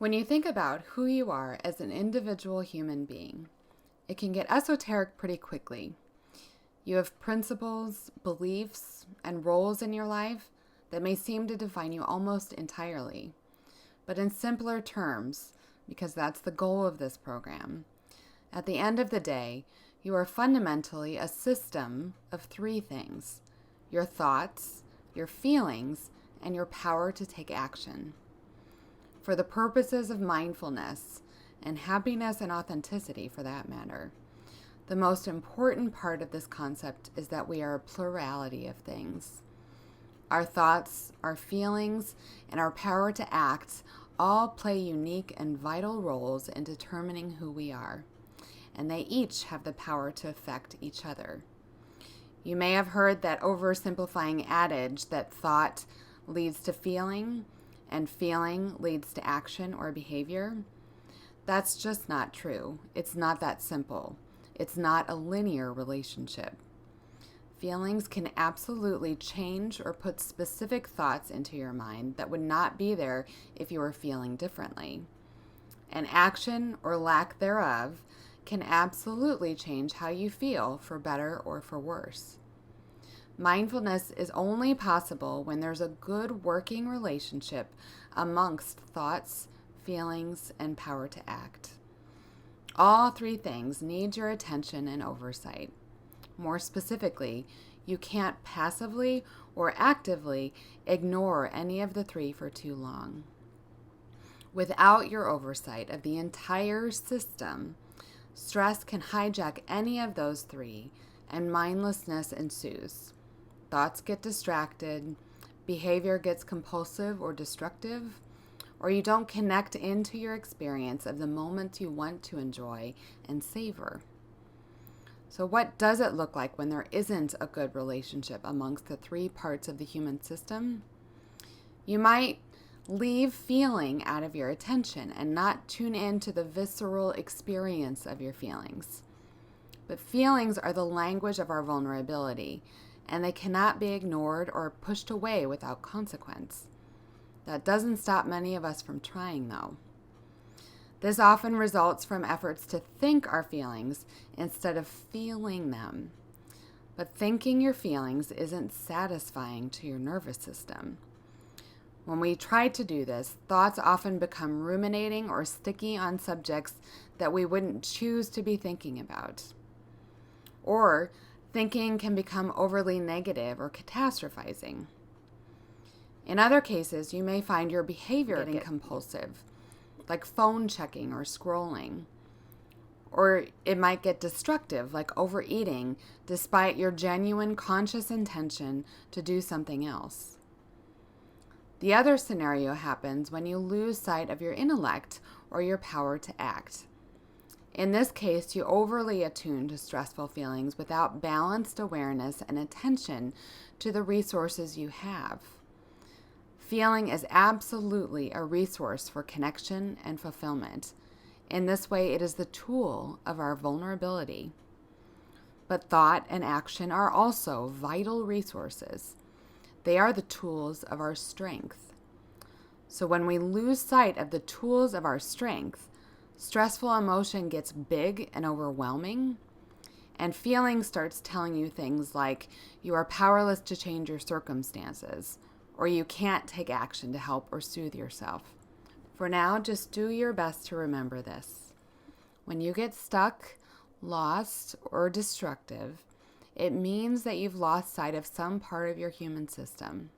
When you think about who you are as an individual human being, it can get esoteric pretty quickly. You have principles, beliefs, and roles in your life that may seem to define you almost entirely. But in simpler terms, because that's the goal of this program, at the end of the day, you are fundamentally a system of three things: your thoughts, your feelings, and your power to take action. For the purposes of mindfulness and happiness and authenticity, for that matter, the most important part of this concept is that we are a plurality of things. Our thoughts, our feelings, and our power to act all play unique and vital roles in determining who we are, and they each have the power to affect each other. You may have heard that oversimplifying adage that thought leads to feeling, and feeling leads to action or behavior. That's just not true. It's not that simple. It's not a linear relationship. Feelings can absolutely change or put specific thoughts into your mind that would not be there if you were feeling differently. And action or lack thereof can absolutely change how you feel, for better or for worse. Mindfulness is only possible when there's a good working relationship amongst thoughts, feelings, and power to act. All three things need your attention and oversight. More specifically, you can't passively or actively ignore any of the three for too long. Without your oversight of the entire system, stress can hijack any of those three, and mindlessness ensues. Thoughts get distracted, behavior gets compulsive or destructive, or you don't connect into your experience of the moments you want to enjoy and savor. So what does it look like when there isn't a good relationship amongst the three parts of the human system? You might leave feeling out of your attention and not tune into the visceral experience of your feelings. But feelings are the language of our vulnerability, and they cannot be ignored or pushed away without consequence. That doesn't stop many of us from trying, though. This often results from efforts to think our feelings instead of feeling them. But thinking your feelings isn't satisfying to your nervous system. When we try to do this, thoughts often become ruminating or sticky on subjects that we wouldn't choose to be thinking about. Or thinking can become overly negative or catastrophizing. In other cases, you may find your behavior getting compulsive, like phone checking or scrolling. Or it might get destructive, like overeating, despite your genuine conscious intention to do something else. The other scenario happens when you lose sight of your intellect or your power to act. In this case, you overly attune to stressful feelings without balanced awareness and attention to the resources you have. Feeling is absolutely a resource for connection and fulfillment. In this way, it is the tool of our vulnerability. But thought and action are also vital resources. They are the tools of our strength. So when we lose sight of the tools of our strength, stressful emotion gets big and overwhelming, and feeling starts telling you things like you are powerless to change your circumstances, or you can't take action to help or soothe yourself. For now, just do your best to remember this. When you get stuck, lost, or destructive, it means that you've lost sight of some part of your human system.